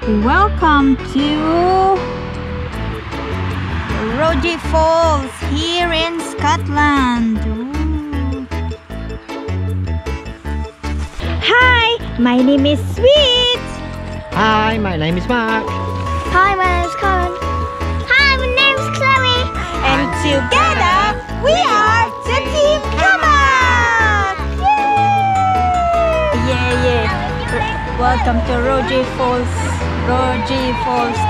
Welcome to Waterfalls here in Scotland. Ooh. Hi, my name is Sweet. Hi, my name is Mark. Hi, my name is Colin. Hi, my name is Chloe. And together we are the Team Kamak. Yay! Yeah, yeah. Welcome to Waterfalls. Waterfalls.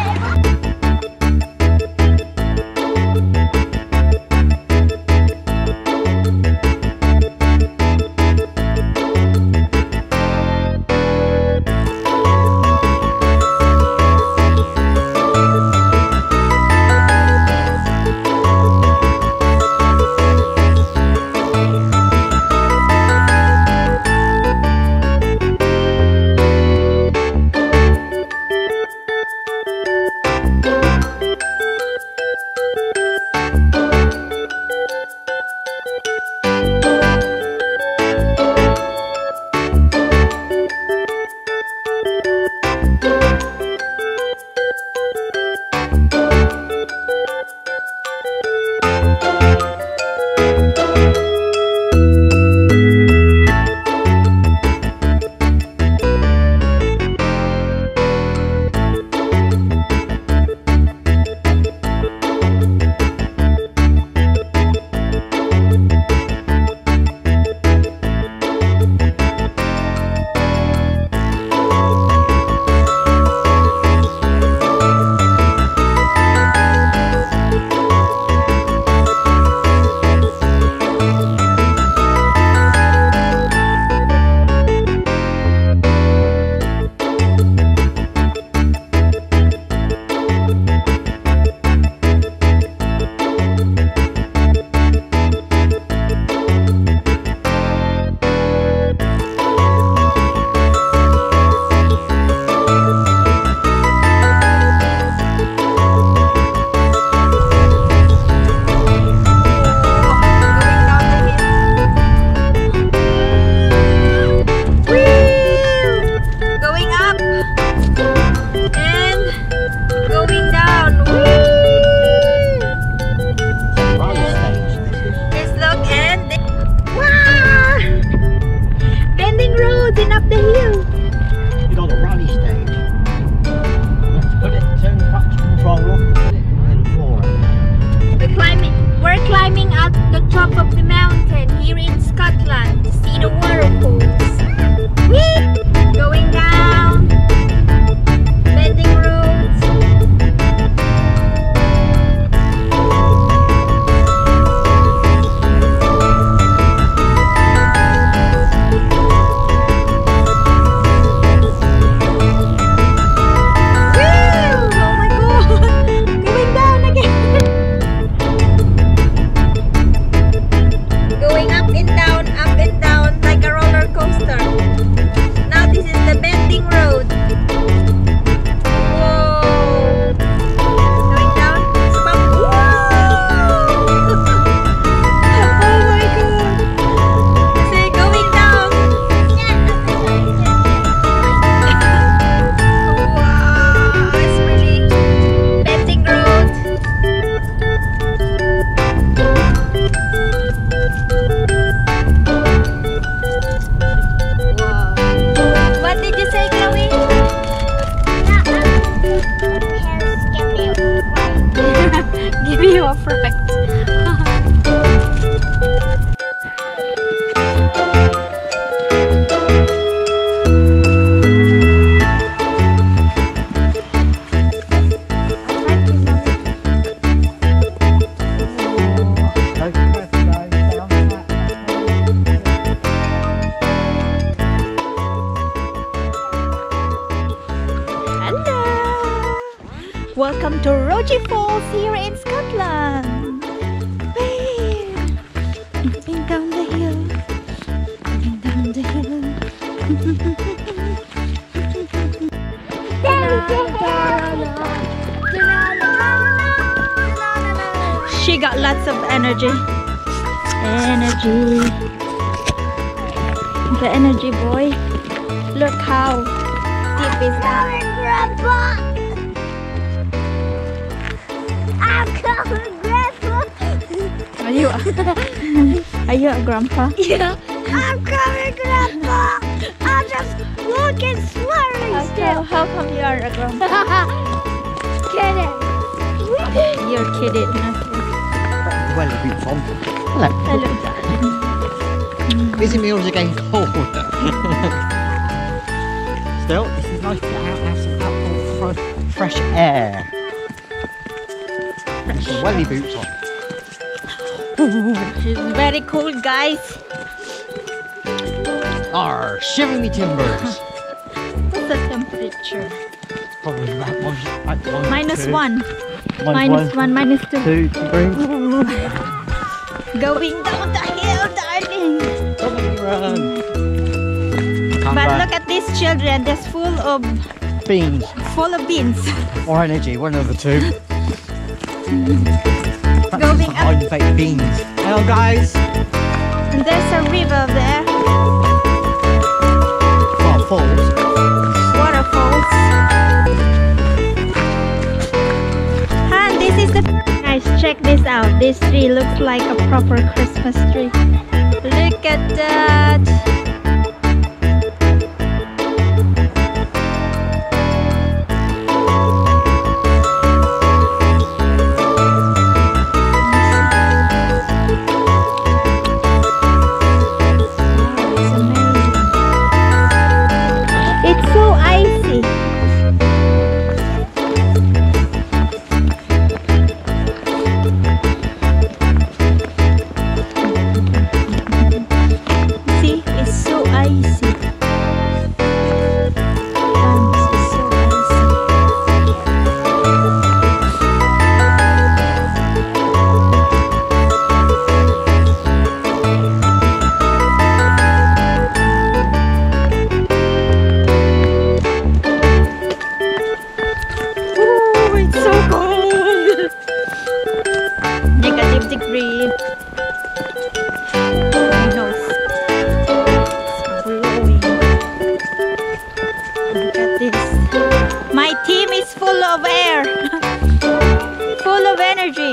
Up the hill. You got a rally stage. Let's put it, turn the patch control off, and floor. We're climbing up the top of the mountain here in Scotland to see the waterfalls. Whee! Going down, bending roads. You are perfect. Welcome to Waterfalls here in Scotland. Whee! Going down the hill. Going down the hill. She got lots of energy. The energy boy. Look how deep is that? Grandpa! I'm coming, Grandpa! Are you a grandpa? Yeah, I'm coming, Grandpa! I'm just walking slowly still. How come you are a grandpa? Kidding. You're kidding. Well, a bit fun. Hello. Hello, darling. Busy meals are getting cold. Still, this is nice to have some outdoor fresh air. Put some welly boots on. It's very cold, guys. Arr, shiver me timbers. What's the temperature? Probably about -1. -1. -1. -2. 2 degrees. Going down the hill, darling. Run. But look at these children. They're full of beans. beans. Or energy, one of the two. Going up. Hiding fake beans. Hello guys. And there's a river there. Falls. Waterfalls. And this is the... Guys, check this out. This tree looks like a proper Christmas tree. Look at that. It's so icy. See, it's so icy. This is so icy. Ooh, it's so cold. Negative degree. My nose. It's blowing. Look at this. My team is full of air. Full of energy.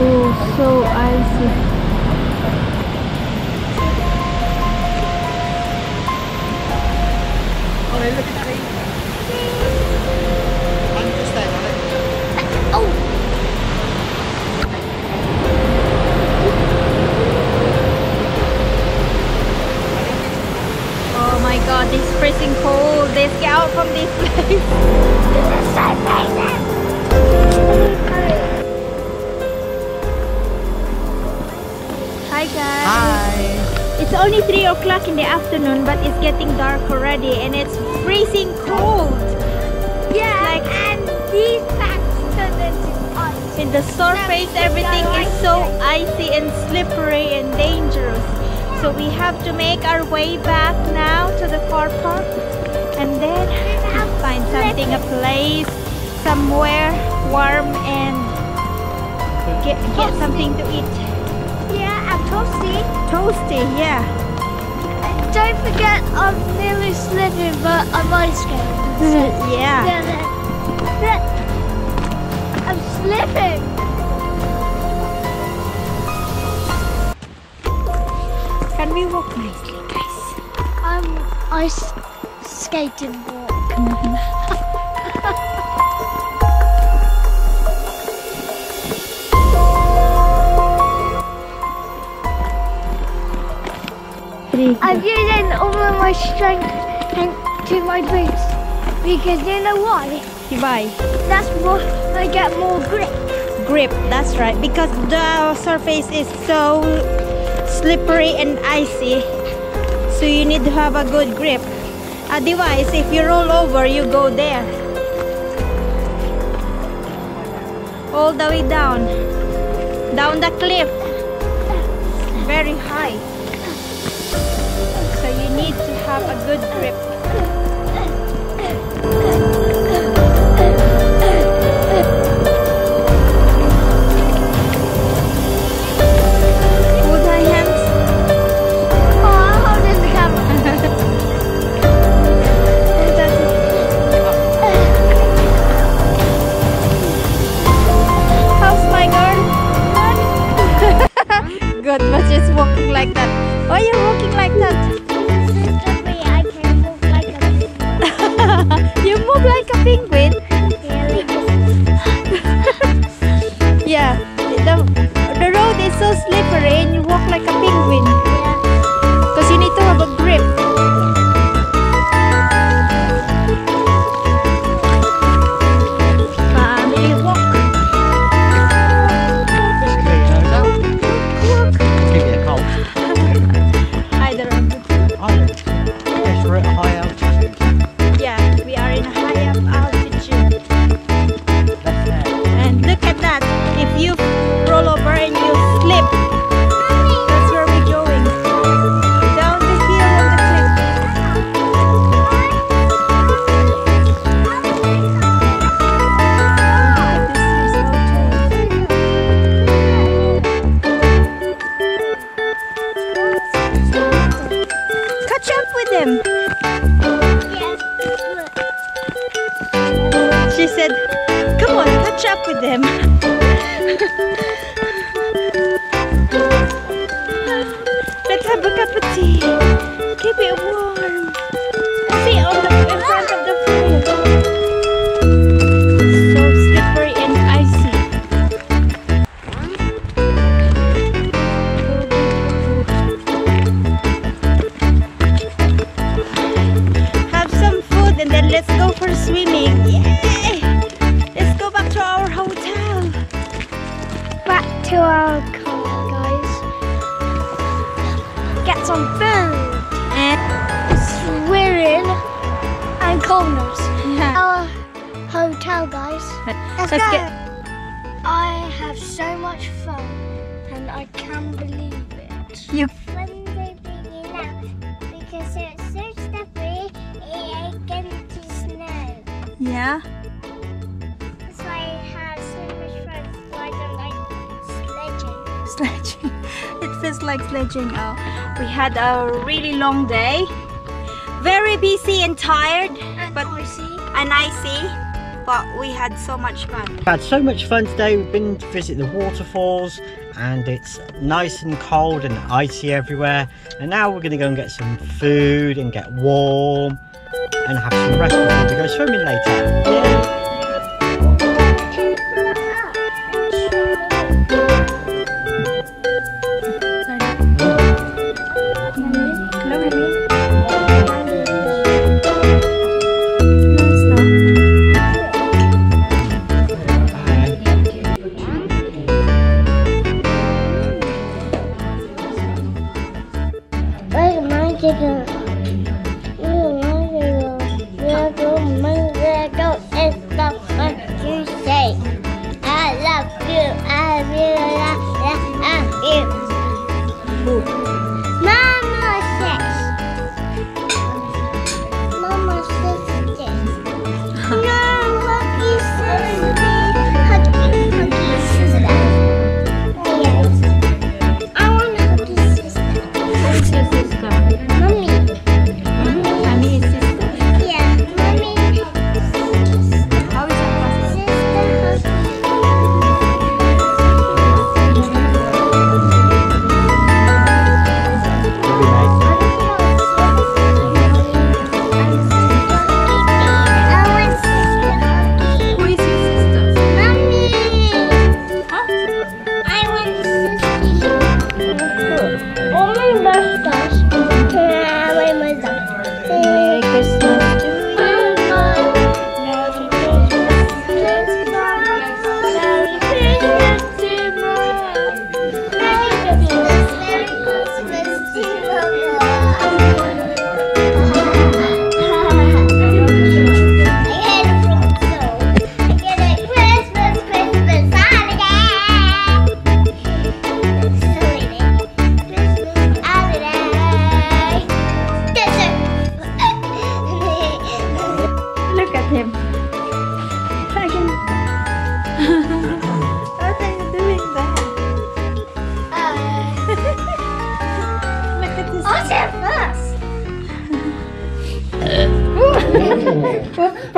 Oh, so icy. Oh, look at that. I'm just there, right? Oh my god, this is freezing cold. Let's get out from this place. This is so freezing. Hi guys. Hi. It's only 3 o'clock in the afternoon, but it's getting dark already and it's freezing cold. Yeah, Like- and these packs turned into ice. In the surface, everything is so icy and slippery and dangerous. So we have to make our way back now to the car park and then find something, a place somewhere warm and get something to eat. Yeah, and toasty. Toasty, yeah. Don't forget, I'm nearly slipping, but I'm ice skating. Yeah. I'm slipping. Can we walk nicely, guys? I'm ice skating walk. I'm using all of my strength to my boots because you know why? Why? That's why I get more grip. Grip, that's right. Because the surface is so slippery and icy. So you need to have a good grip. Otherwise, if you roll over, you go there. all the way down the cliff. Very high. So you need to have a good grip. Hold my hands. Oh, I'm holding the camera. How's my girl? Good, but she's walking like that. Why are you walking like that? I can move like a penguin. You move like a penguin? Yeah, the road is so slippery and you walk like a penguin. Because you need to have a grip. Family walk. Just clear your nose out. Give you a cold. Either of the Yes, we're at a high altitude. Yeah, we are in a high up altitude. That's there. And look at that. If you roll over and you slip, that's where we're going. Down the hill on the cliff. Catch up with him. She said, come on, catch up with them. Let's have a cup of tea. Keep it warm. See, in front of the pool. So slippery and icy. Have some food and then let's go for swimming. Yay! Let's go back to our hotel. Back to our car, guys. Get some food. And Swimming and corners. yeah. Our hotel, guys. Let's go. get. I have so much fun and I can't believe it. You. When they bring it out, because it's so slippery, it gets to snow. Yeah. That's why I have so much fun. Why don't I sledging? Sledging. It feels like sledging. Oh, we had a really long day. Very busy and tired, but icy. But we had so much fun. We've had so much fun today. We've been to visit the waterfalls and it's nice and cold and icy everywhere. And now we're going to go and get some food and get warm and have some rest before we go swimming later. Yeah.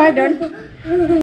Pardon.